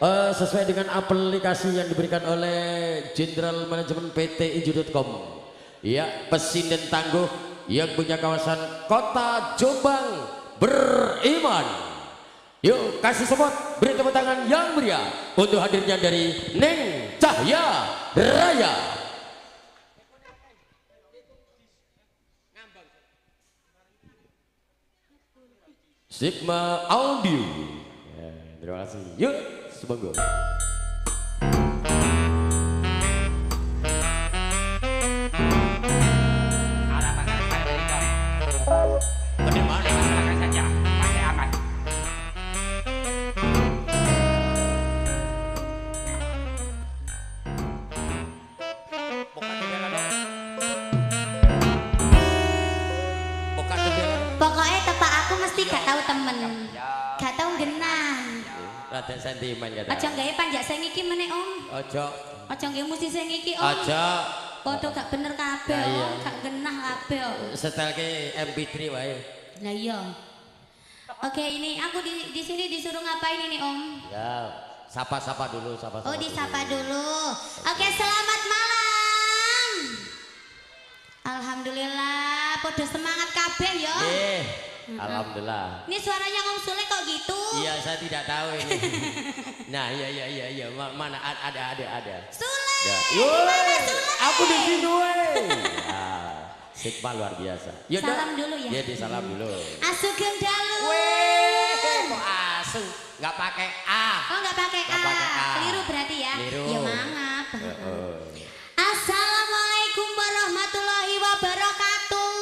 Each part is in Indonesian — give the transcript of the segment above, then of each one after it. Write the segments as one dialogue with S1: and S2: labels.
S1: sesuai dengan aplikasi yang diberikan oleh Jenderal Manajemen PT Ijo.com. Ya, pesinden tangguh yang punya kawasan Kota Jombang beriman. Yuk kasih support, beri tepuk tangan yang meriah untuk hadirnya dari Neng Cahya Raya. Sigma Audio. Ya, terima kasih. Yuk, semoga.
S2: Pokoknya tepak aku mesti gak tahu temen, gak tahu genah.
S1: Rada sentimen kata.
S2: Aja gawe panjak sing iki meneh Om.
S1: Ojo.
S2: Aja gawe musik sing iki Om.
S1: Ojo.
S2: Padha gak bener kabeh Om, gak genah kabeh Om.
S1: Setelke MP3 wae.
S2: Lah iya. Oke, ini aku di sini disuruh ngapain ini Om?
S1: Ya, sapa-sapa dulu, sapa-sapa.
S2: Oh, disapa dulu. Oke, selamat malam. Alhamdulillah, podo semangat kabeh ya.
S1: Alhamdulillah.
S2: Ini suaranya Om Sule kok gitu?
S1: Iya, saya tidak tahu ini. Nah, iya. Mana ada.
S2: Sule.
S1: Ya.
S2: Gimana Sule?
S1: Aku di sini weh. Sigma luar biasa. Yuk,
S2: salam dulu ya.
S1: Iya, disalam dulu.
S2: Asugeng dalu.
S1: Weh, kok asu? Enggak pakai A.
S2: Oh, enggak pakai A. Keliru berarti ya.
S1: Keliru.
S2: Ya mangap. Assalamualaikum warahmatullahi wabarakatuh.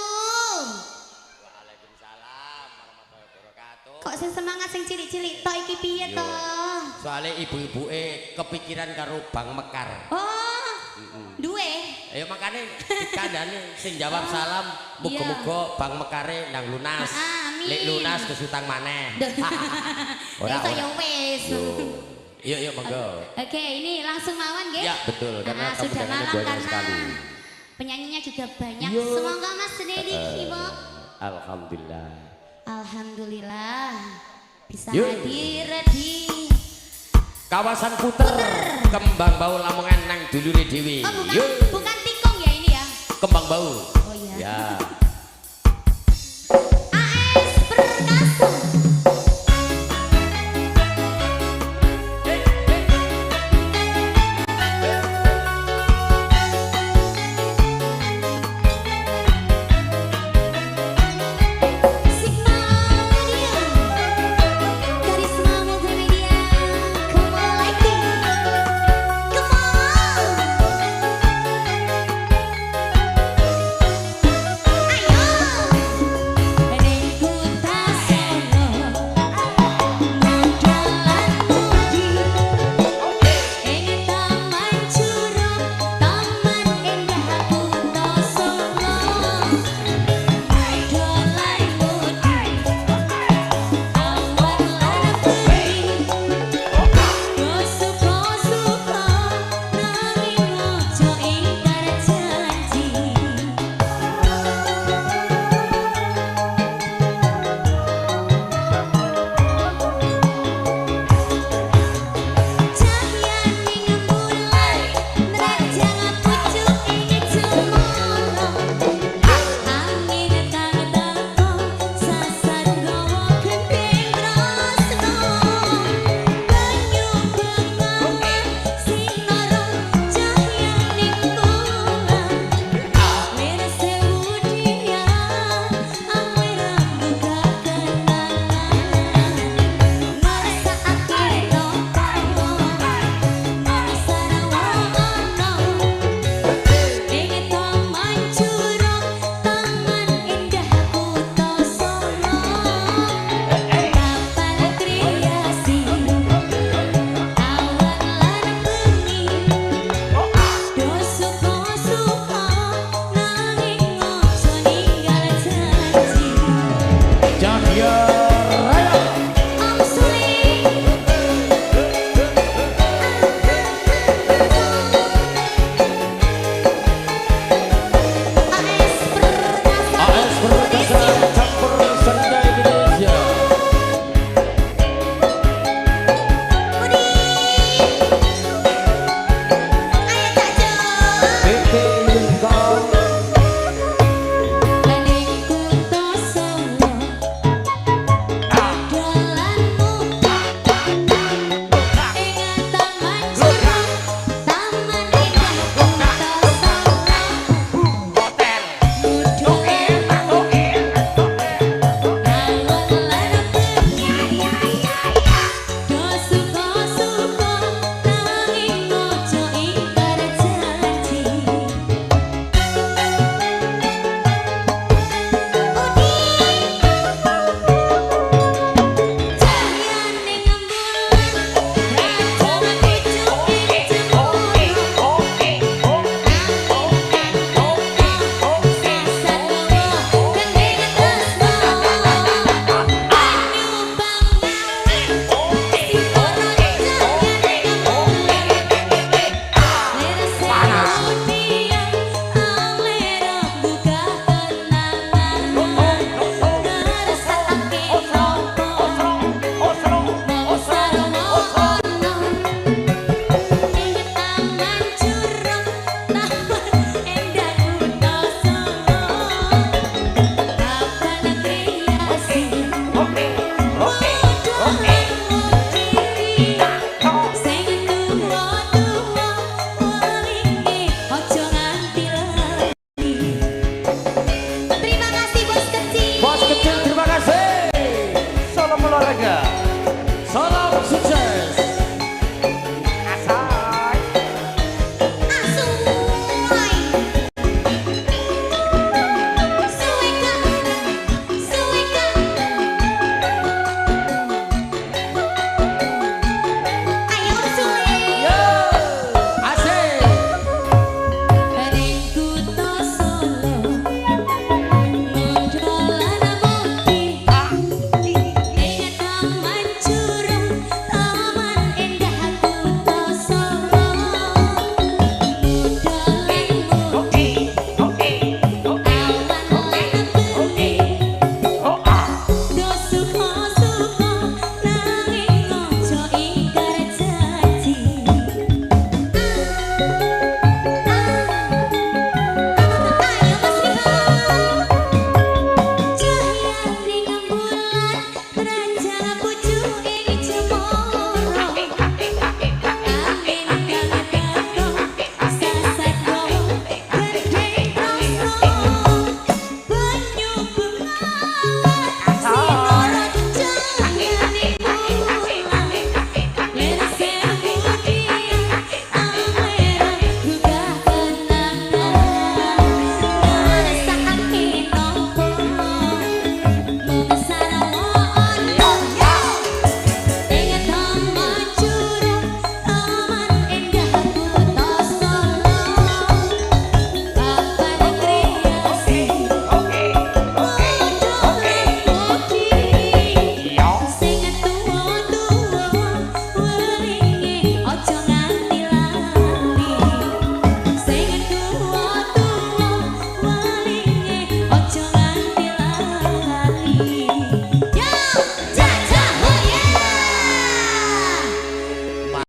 S1: Waalaikumsalam warahmatullahi wabarakatuh.
S2: Kok sing semangat sing cilik-cilik tok iki piye to?
S1: Soalnya ibu-ibuke kepikiran karo Bang Mekar.
S2: Oh. Duwe.
S1: Ayo makanya dikandani sing jawab salam muga-muga Bang Mekare nang lunas. Lek lunas kesutang maneh.
S2: Ora ya wis.
S1: Yuk monggo.
S2: Oke, ini langsung mawon nggih?
S1: Ya, betul karena
S2: sudah malam
S1: banyak
S2: karena
S1: sekali.
S2: penyanyinya juga banyak. Semoga Mas Dedi sibuk.
S1: Alhamdulillah.
S2: Alhamdulillah bisa
S1: Yuk.
S2: hadir di
S1: Kawasan Puter, Kembang Bau Lamongan nang dulure dhewe.
S2: Oh,
S1: Yuk.
S2: bukan tikung ya ini ya.
S1: Kembang Bau.
S2: Oh iya.
S1: Ya.